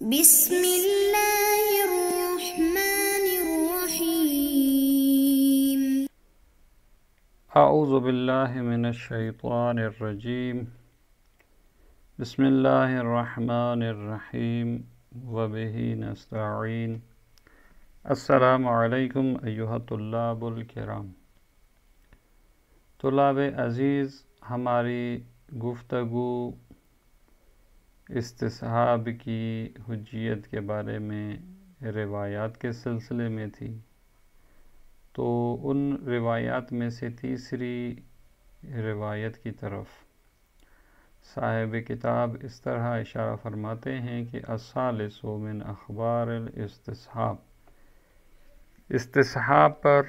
بسم اللہ الرحمن الرحیم اعوذ باللہ من الشیطان الرجیم بسم اللہ الرحمن الرحیم وبہ نستعین السلام علیکم ایھا الطلاب الکرام۔ طلاب عزیز، ہماری گفتگو استصحاب کی حجیت کے بارے میں روایات کے سلسلے میں تھی، تو ان روایات میں سے تیسری روایت کی طرف صاحب کتاب اس طرح اشارہ فرماتے ہیں کہ الثالث من اخبار الاستصحاب، استصحاب پر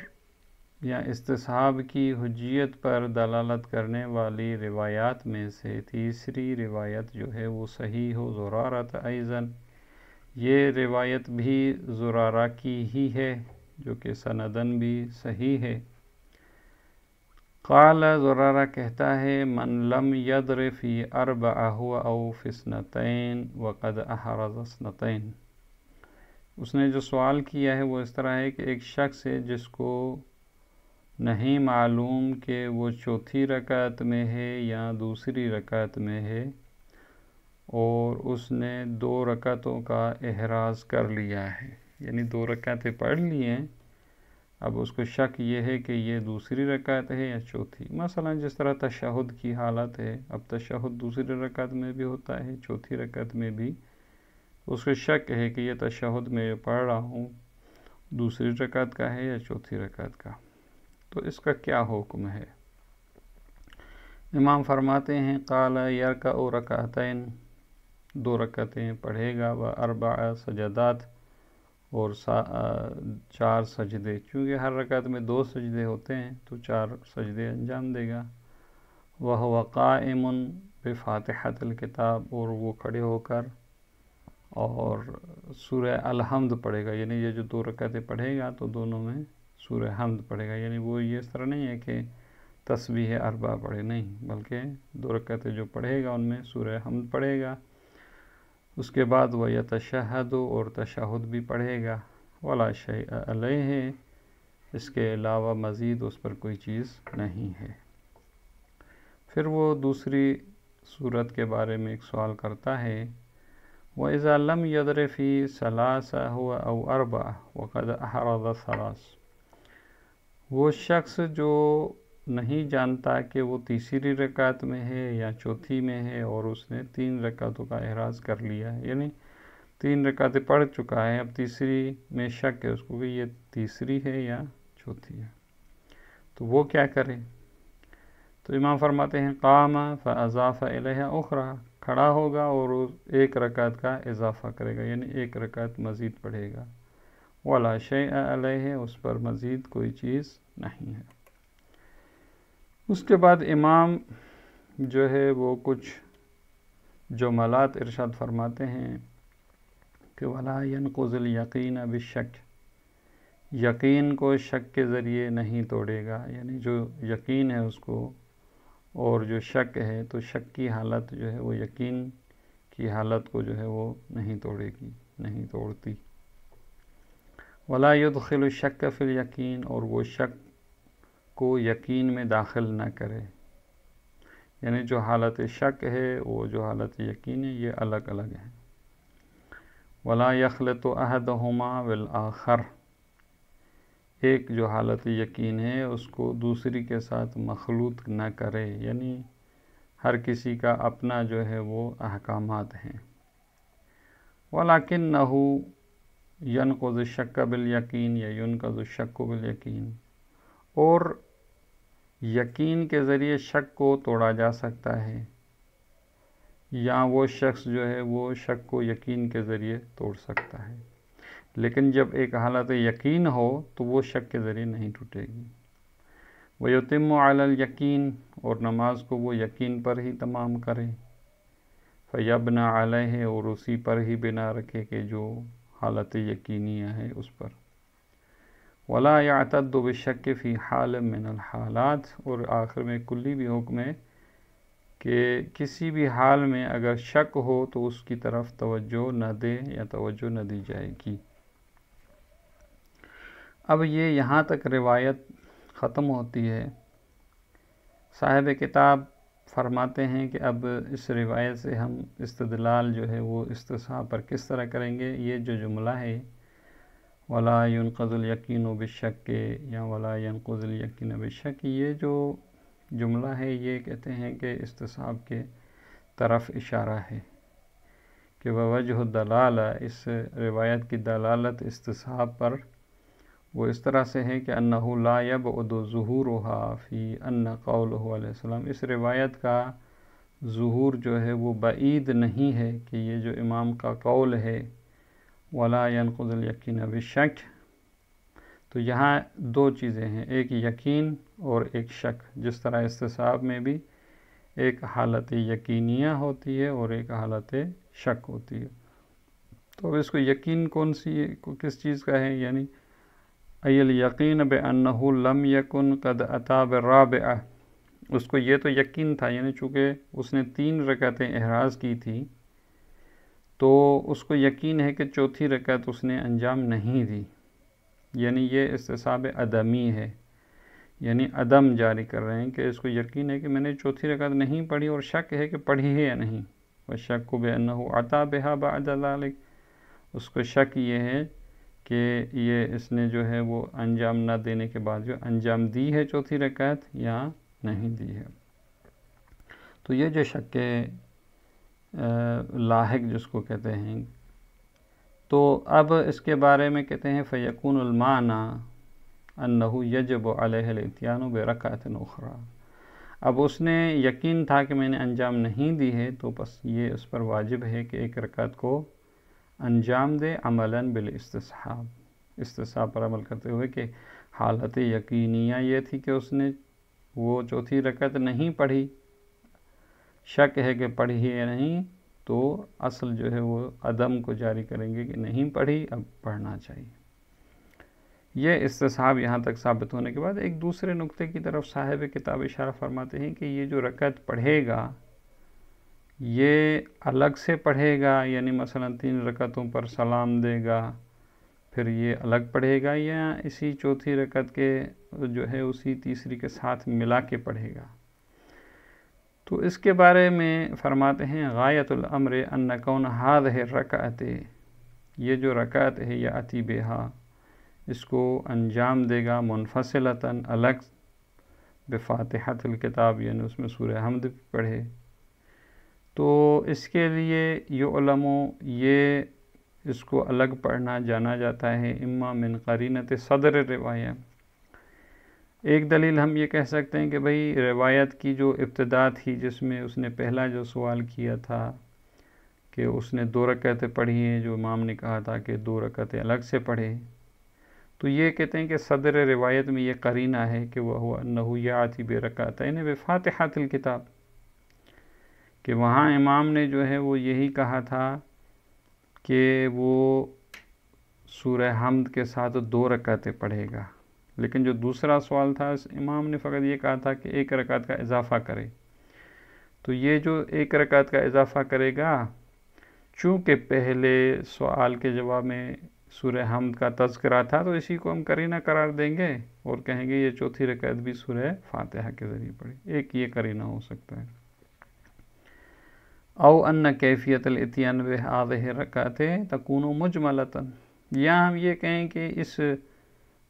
یا استصحاب کی حجیت پر دلالت کرنے والی روایات میں سے تیسری روایت جو ہے وہ صحیح زرارۃ ایضاً، یہ روایت بھی زرارہ کی ہی ہے جو کہ سندن بھی صحیح ہے۔ قال، زرارہ کہتا ہے، من لم یدر فی اربعہ او فی اثنتین وقد احرز اثنتین۔ اس نے جو سوال کیا ہے وہ اس طرح ہے کہ ایک شخص ہے جس کو نہیں معلوم کہ وہ چوتھی رکعت میں ہے یا دوسری رکعت میں ہے، اور اس نے 2 رکعتوں کا احراز کر لیا ہے، یعنی 2 رکعتیں پڑھ لی ہیں، اب اس کو شک یہ ہے کہ یہ دوسری رکعت ہے یا چوتھی۔ مثلا جس طرح تشہد کی حالت ہے، اب تشہد دوسری رکعت میں بھی ہوتا ہے، چوتھی رکعت میں بھی، اس کو شک ہے کہ یہ تشہد میں پڑھ رہا ہوں دوسری رکعت کا ہے یا چوتھی رکعت کا، تو اس کا کیا حکم ہے؟ امام فرماتے ہیں، قال یرکع رکعتین، 2 رکعتیں پڑھے گا، و4 سجدات، اور 4 سجدے، چونکہ ہر رکعت میں 2 سجدے ہوتے ہیں تو 4 سجدے انجام دے گا۔ وہو قائم بفاتحۃ الکتاب، اور وہ کھڑے ہو کر اور سورہ الحمد پڑھے گا، یعنی یہ جو 2 رکعتیں پڑھے گا تو دونوں میں سورہ حمد پڑھے گا، یعنی وہ یہ اس طرح نہیں ہے کہ تسبیح 4 پڑھے، نہیں، بلکہ 2 رکعتیں جو پڑھے گا ان میں سورہ حمد پڑھے گا۔ اس کے بعد وہ یتشہد، اور تشہد بھی پڑھے گا، ولا شیء علیہ، اس کے علاوہ مزید اس پر کوئی چیز نہیں ہے۔ پھر وہ دوسری صورت کے بارے میں ایک سوال کرتا ہے، وَإِذَا لَمْ يَدْرِ فِي ثَلَاثَ هُوَ أَوْ 4 وَقَدْ أَحْرَزَ 3۔ وہ شخص جو نہیں جانتا کہ وہ تیسری رکعت میں ہے یا چوتھی میں ہے، اور اس نے 3 رکعتوں کا احراز کر لیا ہے، یعنی 3 رکعتیں پڑھ چکا ہے، اب تیسری میں شک ہے اس کو کہ یہ تیسری ہے یا چوتھی ہے، تو وہ کیا کرے؟ تو امام فرماتے ہیں، قام فاضاف الیہ اخری، کھڑا ہوگا اور 1 رکعت کا اضافہ کرے گا، یعنی 1 رکعت مزید پڑھے گا، ولا شیء علیہ، اس پر مزید کوئی چیز نہیں ہے۔ اس کے بعد امام جو ہے وہ کچھ جملات ارشاد فرماتے ہیں کہ ولا ينقض الیقین بالشک، یقین کو شک کے ذریعے نہیں توڑے گا، یعنی جو یقین ہے اس کو اور جو شک ہے، تو شک کی حالت جو ہے وہ یقین کی حالت کو جو ہے وہ نہیں توڑے گی، نہیں توڑتی۔ ولا يدخل الشک فی الیقین، اور وہ شک کو یقین میں داخل نہ کرے، یعنی جو حالت شک ہے وہ جو حالت یقین ہے یہ الگ الگ ہیں۔ ولا یخلط احدہما بالآخر، ایک جو حالت یقین ہے اس کو دوسری کے ساتھ مخلوط نہ کرے، یعنی ہر کسی کا اپنا جو ہے وہ احکامات ہیں۔ وَلَكِنَّهُ يَنْقُضُ الشَّكَّ بِالْيَقِينِ، یا يُنْقَضُ الشَّكُّ بِالْيَقِينِ، اور یقین کے ذریعے شک کو توڑا جا سکتا ہے، یا وہ شخص جو ہے وہ شک کو یقین کے ذریعے توڑ سکتا ہے، لیکن جب ایک حالت یقین ہو تو وہ شک کے ذریعے نہیں ٹوٹے گی۔ وَيُتِمُّ عَلَى الْيَقِينِ، اور نماز کو وہ یقین پر ہی تمام کرے، فَيَبْنَى عَلَيْهِ، اور اسی پر ہی بنا رکھے کہ جو حالت یقینیہ ہے اس پر۔ وَلَا يَعْتَدُّ بِالشَّكِّ فِي حَالٍ مِّنَ الْحَالَاتِ، اور آخر میں کلی بھی حکم ہے کہ کسی بھی حال میں اگر شک ہو تو اس کی طرف توجہ نہ دے یا توجہ نہ دی جائے گی۔ اب یہ یہاں تک روایت ختم ہوتی ہے۔ صاحب کتاب فرماتے ہیں کہ اب اس روایت سے ہم استدلال جو ہے وہ استصحاب پر کس طرح کریں گے۔ یہ جو جملہ ہے وَلَا يُنْقَضُ الْيَقِينُ بِالشَّكِّ یا وَلَا يَنْقُضُ الْيَقِينَ بِالشَّكِّ، یہ جو جملہ ہے یہ کہتے ہیں کہ استصحاب کے طرف اشارہ ہے کہ ووجہ الدلالہ، اس روایت کی دلالت استصحاب پر وہ اس طرح سے ہے کہ انہ لا یبعد ظہورها فی ان قولہ علیہ السلام، اس روایت کا ظہور جو ہے وہ بعید نہیں ہے کہ یہ جو امام کا قول ہے ولا ينقض الیقین بالشک، تو یہاں دو چیزیں ہیں، ایک یقین اور ایک شک، جس طرح استصحاب میں بھی ایک حالت یقینیہ ہوتی ہے اور ایک حالت شک ہوتی ہے۔ تو اب اس کو یقین کس چیز کا ہے، یعنی ای الیقین بانہ لم یکن قد اتی بالرابعہ، اس کو یہ تو یقین تھا، یعنی چونکہ اس نے 3 رکعتیں احراز کی تھی تو اس کو یقین ہے کہ چوتھی رکعت اس نے انجام نہیں دی، یعنی یہ استصحاب عدمی ہے، یعنی عدم جاری کر رہے ہیں کہ اس کو یقین ہے کہ میں نے چوتھی رکعت نہیں پڑھی اور شک ہے کہ پڑھی ہے یا نہیں۔ وَالشَّكُّ بِأَنَّهُ عَطَى بِهَا بَعْدَ ذَلِكَ، اس کو شک یہ ہے کہ یہ اس نے جو ہے وہ انجام نہ دینے کے بعد جو انجام دی ہے چوتھی رکعت یا نہیں دی ہے۔ تو یہ جو شک لاحق جس کو کہتے ہیں، تو اب اس کے بارے میں کہتے ہیں فَيَكُونُ الْمَعْنَى أَنَّهُ يَجِبُ عَلَيْهِ الْإِتْيَانُ بِرَكْعَةٍ أُخْرَى، اب اس نے یقین تھا کہ میں نے انجام نہیں دی ہے تو بس یہ اس پر واجب ہے کہ ایک رکعت کو انجام دے عملاً بالاستصحاب، استصحاب پر عمل کرتے ہوئے کہ حالت یقینیہ یہ تھی کہ اس نے وہ چوتھی رکعت نہیں پڑھی، شک ہے کہ پڑھی ہے یا نہیں، تو اصل جو ہے وہ عدم کو جاری کریں گے کہ نہیں پڑھی، اب پڑھنا چاہیے۔ یہ استصحاب یہاں تک ثابت ہونے کے بعد ایک دوسرے نقطے کی طرف صاحب کتاب اشارہ فرماتے ہیں کہ یہ جو رکعت پڑھے گا یہ الگ سے پڑھے گا، یعنی مثلا 3 رکعتوں پر سلام دے گا پھر یہ الگ پڑھے گا، یا اسی چوتھی رکعت کے جو ہے اسی تیسری کے ساتھ ملا کے پڑھے گا۔ تو اس کے بارے میں فرماتے ہیں غایت الامر ان کون ہذہ الرکعت، یہ جو رکعت ہے یا اتی بہا، اس کو انجام دے گا منفصلتاً الگ بفاتحۃ الکتاب، یعنی اس میں سورہ حمد پڑھے، تو اس کے لیے یعلم، یہ اس کو الگ پڑھنا جانا جاتا ہے اما من قرینۃ صدر روایہ۔ ایک دلیل ہم یہ کہہ سکتے ہیں کہ بھئی روایت کی جو ابتدا تھی جس میں اس نے پہلا جو سوال کیا تھا کہ اس نے 2 رکعتیں پڑھی ہیں، جو امام نے کہا تھا کہ 2 رکعتیں الگ سے پڑھے، تو یہ کہتے ہیں کہ صدر روایت میں یہ قرینہ ہے کہ وہ انہ یاتی برکعتین بفاتحۃ الکتاب، کہ وہاں امام نے جو ہے وہ یہی کہا تھا کہ وہ سورہ حمد کے ساتھ 2 رکعتیں پڑھے گا، لیکن جو دوسرا سوال تھا امام نے فقط یہ کہا تھا کہ 1 رکعت کا اضافہ کرے، تو یہ جو 1 رکعت کا اضافہ کرے گا، چونکہ پہلے سوال کے جواب میں سورہ حمد کا تذکرہ تھا تو اسی کو ہم قرینہ قرار دیں گے اور کہیں گے یہ چوتھی رکعت بھی سورہ فاتحہ کے ذریعے پڑھی، ایک یہ قرینہ ہو سکتا ہے۔ او ان کیفیت الاتیان بہذہ الرکعت تکون مجملۃ، یا ہم یہ کہیں کہ اس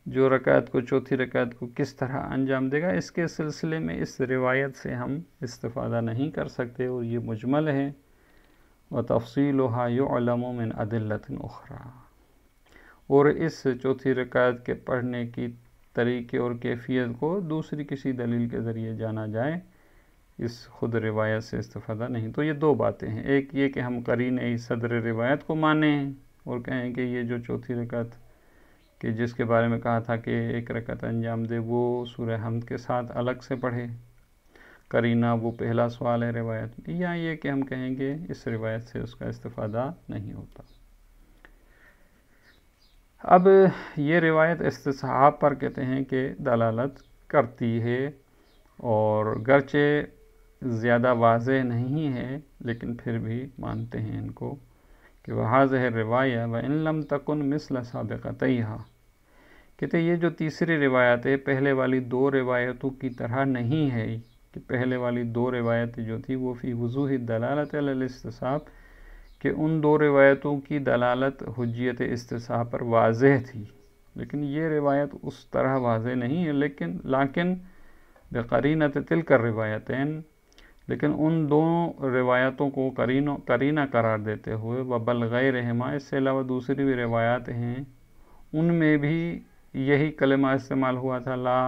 جو رکعت کو چوتھی رکعت کو کس طرح انجام دے گا، اس کے سلسلے میں اس روایت سے ہم استفادہ نہیں کر سکتے اور یہ مجمل ہے، وتفصیلها یعلم من ادلۃ اخرى، اور اس چوتھی رکعت کے پڑھنے کی طریقے اور کیفیت کو دوسری کسی دلیل کے ذریعے جانا جائے، اس خود روایت سے استفادہ نہیں۔ تو یہ 2 باتیں ہیں، ایک یہ کہ ہم قرینہ صدر روایت کو مانیں اور کہیں کہ یہ جو چوتھی رکعت کہ جس کے بارے میں کہا تھا کہ 1 رکعت انجام دے وہ سورہ حمد کے ساتھ الگ سے پڑھے، قرینہ وہ پہلا سوال ہے روایت میں، یا یہ کہ ہم کہیں گے اس روایت سے اس کا استفادہ نہیں ہوتا۔ اب یہ روایت استصحاب پر کہتے ہیں کہ دلالت کرتی ہے، اور گرچہ زیادہ واضح نہیں ہے، لیکن پھر بھی مانتے ہیں ان کو کہ وَهَذِهِ الرِّوَایَةُ وَإِن لَمْ تَكُن مِثْلَ سَابِقَتَيْهَا، کہتے ہیں یہ جو تیسری روایت ہے پہلے والی دو روایتوں کی طرح نہیں ہے، کہ پہلے والی دو روایتیں جو تھی وہ فی وضوح الدلالۃ علی الاستصحاب، کہ ان دو روایتوں کی دلالت حجیت استصحاب پر واضح تھی، لیکن یہ روایت اس طرح واضح نہیں ہے، لیکن بقرینۃ تلک الروایتین، لیکن ان دونوں روایتوں کو قرینہ قرار دیتے ہوئے وبل غیرہما، اس سے علاوہ دوسری بھی روایات ہیں ان میں بھی یہی کلمہ استعمال ہوا تھا لا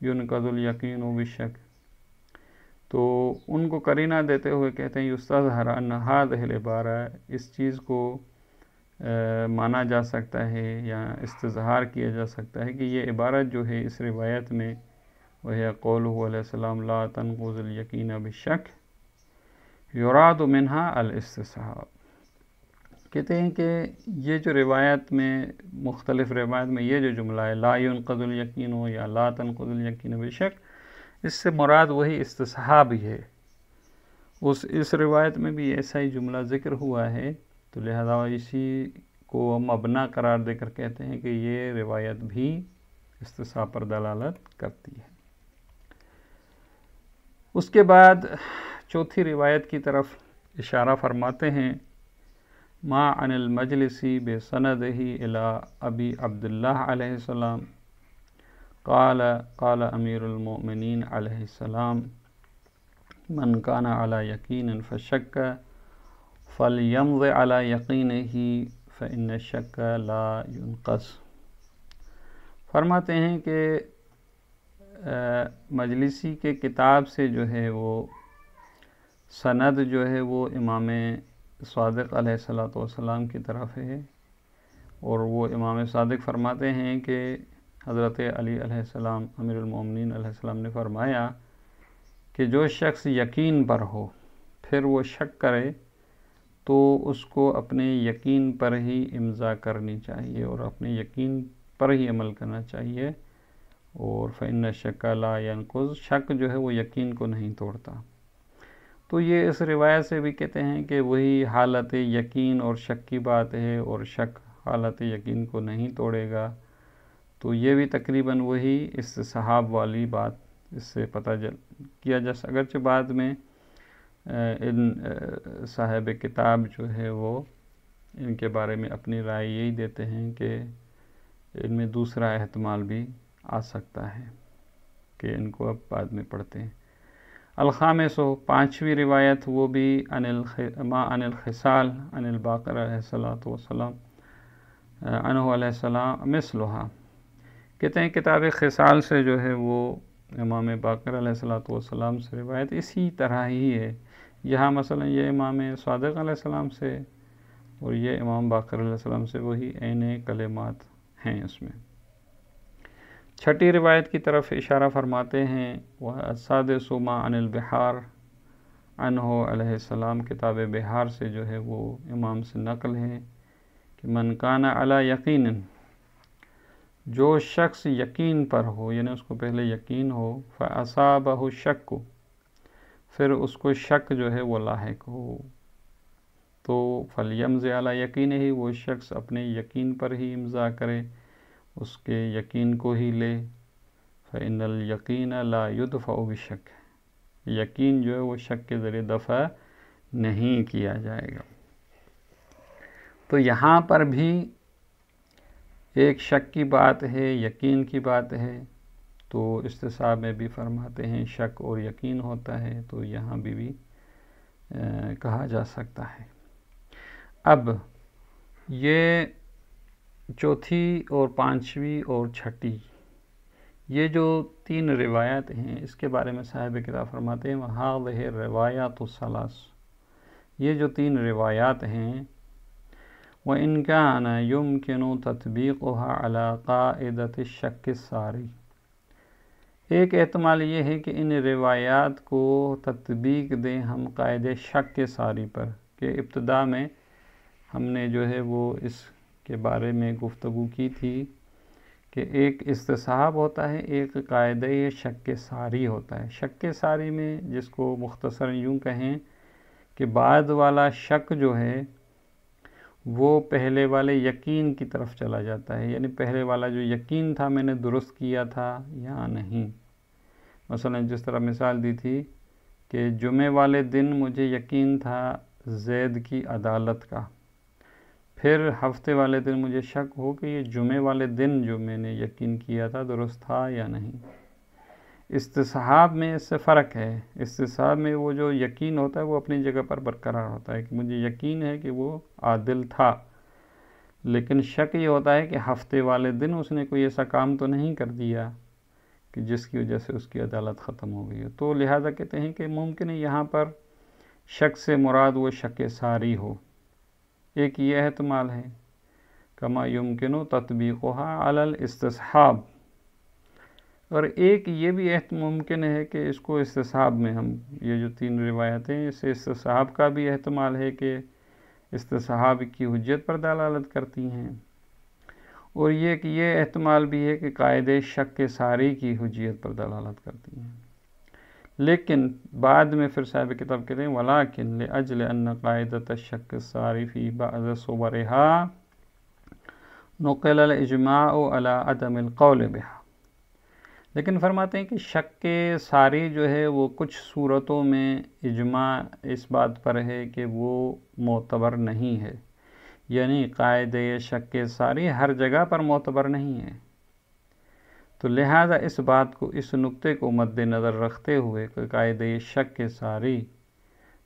ينقض الیقین بالشک، تو ان کو قرینہ دیتے ہوئے کہتے ہیں یستظہر ان ھذہ العبارہ، اس چیز کو مانا جا سکتا ہے یا استظہار کیا جا سکتا ہے کہ یہ عبارت جو ہے اس روایت میں وہی قولہ علیہ السلام لا تنقض الیقین بالشک یراد منہا الاستصحاب، کہتے ہیں کہ یہ جو روایت میں مختلف روایت میں یہ جو جملہ ہے لا ينقض الیقین یا لا تنقض الیقین بالشک، اس سے مراد وہی استصحاب ہی ہے، اس روایت میں بھی ایسا ہی جملہ ذکر ہوا ہے، تو لہذا اسی کو مبنا قرار دے کر کہتے ہیں کہ یہ روایت بھی استصحاب پر دلالت کرتی ہے۔ اس کے بعد چوتھی روایت کی طرف اشارہ فرماتے ہیں ما عن المجلسی بسندہ الی ابی عبداللہ علیہ السلام قال قال امیر المؤمنین علیہ السلام من کان علی یقین فشک فلیمض علی یقینہ فإن الشک لا ينقض، فرماتے ہیں کہ مجلسی کے کتاب سے جو ہے وہ سند جو ہے وہ امام صادق علیہ السلام کی طرف ہے، اور وہ امام صادق فرماتے ہیں کہ حضرت علی علیہ السلام امیر المومنین علیہ السلام نے فرمایا کہ جو شخص یقین پر ہو پھر وہ شک کرے تو اس کو اپنے یقین پر ہی امضا کرنی چاہیے اور اپنے یقین پر ہی عمل کرنا چاہیے، اور فإن الشک لا ينقض، شک جو ہے وہ یقین کو نہیں توڑتا۔ تو یہ اس روایت سے بھی کہتے ہیں کہ وہی حالت یقین اور شک کی بات ہے، اور شک حالت یقین کو نہیں توڑے گا، تو یہ بھی تقریباً وہی استصحاب والی بات اس سے پتہ کیا جا سکتا، اگرچہ بعد میں ان صاحب کتاب جو ہے وہ ان کے بارے میں اپنی رائے یہی دیتے ہیں کہ ان میں دوسرا احتمال بھی آ سکتا ہے کہ ان کو اب بعد میں پڑھتے ہیں۔ الخامس، پانچویں روایت، وہ بھی ما عن الخصال عن الباقر علیہ السلام عنہ علیہ السلام مثلها، کہتے ہیں کتاب خصال سے جو ہے وہ امام باقر علیہ السلام سے روایت اسی طرح ہی ہے، یہاں مثلا یہ امام صادق علیہ السلام سے اور یہ امام باقر علیہ السلام سے وہی عین کلمات ہیں اس میں۔ چھٹی روایت کی طرف اشارہ فرماتے ہیں السادس ما عن البحار عنہ علیہ السلام، کتاب بحار سے جو ہے وہ امام سے نقل ہے کہ من کان علی یقین، جو شخص یقین پر ہو یعنی اس کو پہلے یقین ہو، فاصابہ الشک، پھر اس کو شک جو ہے وہ لاحق ہو، تو فلیمض علی یقینہ، وہ شخص اپنے یقین پر ہی امضا کرے، اس کے یقین کو ہی لے، فإن الیقین لا یدفع بالشک، یقین جو ہے وہ شک کے ذریعے دفع نہیں کیا جائے گا۔ تو یہاں پر بھی ایک شک کی بات ہے، یقین کی بات ہے، تو استصحاب میں بھی فرماتے ہیں شک اور یقین ہوتا ہے، تو یہاں بھی کہا جا سکتا ہے۔ اب یہ چوتھی اور پانچویں اور چھٹی یہ جو تین روایات ہیں اس کے بارے میں صاحب کتاب فرماتے ہیں وَهَذِهِ الرِّوَایَاتُ الثَّلَاثُ، یہ جو تین روایات ہیں وَإِنْ كَانَ يُمْكِنُ تَطْبِيقُهَا عَلَى قَاعِدَةِ الشَّكِّ السَّارِي، ایک احتمال یہ ہے کہ ان روایات کو تطبیق دیں ہم قاعدہ شک ساری پر، کہ ابتدا میں ہم نے جو ہے وہ اس کے بارے میں گفتگو کی تھی کہ ایک استصحاب ہوتا ہے، ایک قاعدہ شک ساری ہوتا ہے۔ شک ساری میں جس کو مختصر یوں کہیں کہ بعد والا شک جو ہے وہ پہلے والے یقین کی طرف چلا جاتا ہے، یعنی پہلے والا جو یقین تھا میں نے درست کیا تھا یا نہیں۔ مثلا جس طرح مثال دی تھی کہ جمعے والے دن مجھے یقین تھا زید کی عدالت کا، پھر ہفتے والے دن مجھے شک ہو کہ یہ جمعے والے دن جو میں نے یقین کیا تھا درست تھا یا نہیں۔ استصحاب میں اس سے فرق ہے، استصحاب میں وہ جو یقین ہوتا ہے وہ اپنی جگہ پر برقرار ہوتا ہے کہ مجھے یقین ہے کہ وہ عادل تھا، لیکن شک یہ ہوتا ہے کہ ہفتے والے دن اس نے کوئی ایسا کام تو نہیں کر دیا کہ جس کی وجہ سے اس کی عدالت ختم ہو گئی ہے۔ تو لہٰذا کہتے ہیں کہ ممکن ہے یہاں پر شک سے مراد وہ شک ساری ہو۔ ایک یہ احتمال ہے کما یمکن تطبیقها علی الاستصحاب، اور ایک یہ بھی ممکن ہے کہ اس کو استصحاب میں ہم یہ جو تین روایتیں اس سے استصحاب کا بھی احتمال ہے کہ استصحاب کی حجت پر دلالت کرتی ہیں، اور یہ احتمال بھی ہے کہ قاعدہ شک ساری کی حجیت پر دلالت کرتی ہیں۔ لیکن بعد میں پھر صاحب کتاب کہتے ہیں وَلَكِنْ لِأَجْلِ أَنَّ قَاعِدَةَ الشَّكِّ السَّارِ فِي بَعْضِ صُوَرِهَا نُقِلَ الْإِجْمَاعُ عَلَى عَدَمِ الْقَوْلِ بِهَا، لیکن فرماتے ہیں کہ شک ساری جو ہے وہ کچھ صورتوں میں اجماع اس بات پر ہے کہ وہ معتبر نہیں ہے، یعنی قاعدہ شک ساری ہر جگہ پر معتبر نہیں ہے۔ تو لہذا اس بات کو، اس نقطے کو مد نظر رکھتے ہوئے کہ قاعدہ شک ساری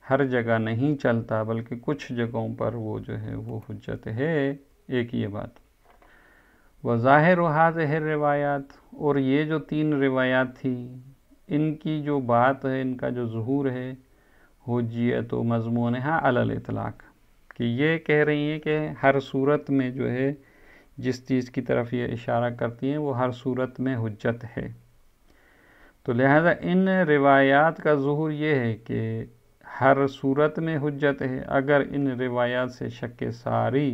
ہر جگہ نہیں چلتا بلکہ کچھ جگہوں پر وہ جو ہے وہ حجت ہے، ایک یہ بات۔ وظاہر هذه الروایات، اور یہ جو تین روایات تھی ان کی جو بات ہے، ان کا جو ظہور ہے حجیت و مضمونها علی الاطلاق، کہ یہ کہہ رہی ہیں کہ ہر صورت میں جو ہے جس چیز کی طرف یہ اشارہ کرتی ہیں وہ ہر صورت میں حجت ہے۔ تو لہذا ان روایات کا ظہور یہ ہے کہ ہر صورت میں حجت ہے۔ اگر ان روایات سے شک ساری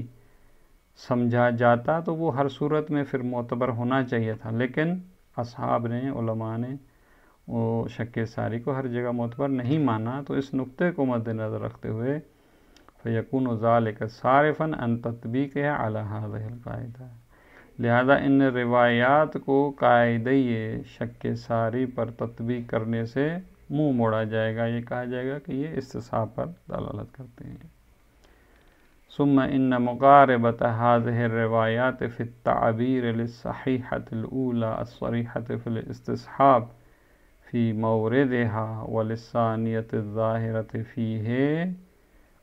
سمجھا جاتا تو وہ ہر صورت میں پھر معتبر ہونا چاہیے تھا، لیکن اصحاب نے، علماء نے وہ شک ساری کو ہر جگہ معتبر نہیں مانا، تو اس نقطے کو مد نظر رکھتے ہوئے فَيَكُونُ ذَلِكَ صَارِفًا عَنْ تَطْبِيقِهَا عَلَى هَذِهِ الْقَاعِدَةِ، لہذا ان روایات کو قاعدہ شک ساری پر تطبیق کرنے سے منہ موڑا جائے گا، یہ کہا جائے گا کہ یہ استصحاب پر دلالت کرتے ہیں۔ ثم ان مقاربة هذه الروایات في التعبیر للصحیحة الأولى الصریحة في الاستصحاب في موردها وللثانیة الظاہرة فيه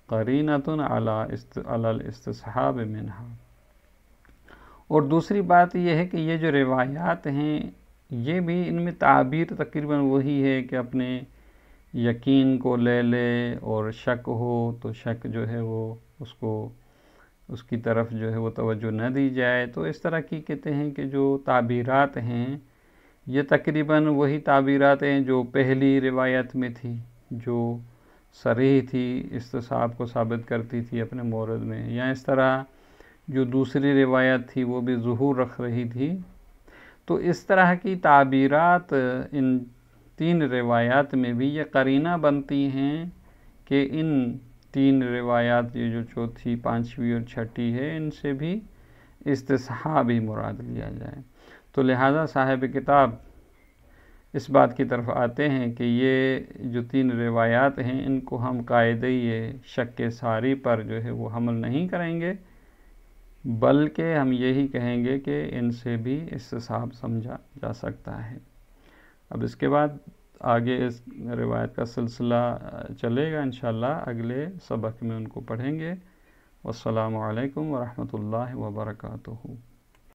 قرینة على الاستصحاب منها، اور دوسری بات یہ ہے کہ یہ جو روایات ہیں یہ بھی ان میں تعبیر تقریباً وہی ہے کہ اپنے یقین کو لے لے، اور شک ہو تو شک جو ہے وہ اس کی طرف جو ہے وہ توجہ نہ دی جائے۔ تو اس طرح کی کہتے ہیں کہ جو تعبیرات ہیں یہ تقریباً وہی تعبیرات ہیں جو پہلی روایت میں تھی، جو صریح تھی، استصحاب کو ثابت کرتی تھی اپنے مورد میں، یا اس طرح جو دوسری روایت تھی وہ بھی ظہور رکھ رہی تھی۔ تو اس طرح کی تعبیرات ان تین روایات میں بھی یہ قرینہ بنتی ہیں کہ ان تین روایات، یہ جو چوتھی، پانچویں اور چھٹی ہے، ان سے بھی استصحاب ہی مراد لیا جائے۔ تو لہذا صاحب کتاب اس بات کی طرف آتے ہیں کہ یہ جو تین روایات ہیں ان کو ہم قاعدہ شک ساری پر جو ہے وہ حمل نہیں کریں گے، بلکہ ہم یہی کہیں گے کہ ان سے بھی استصحاب سمجھا جا سکتا ہے۔ اب اس کے بعد آگے اس روایت کا سلسلہ چلے گا، انشاءاللہ اگلے سبق میں ان کو پڑھیں گے۔ والسلام علیکم ورحمۃ اللہ وبرکاتہ۔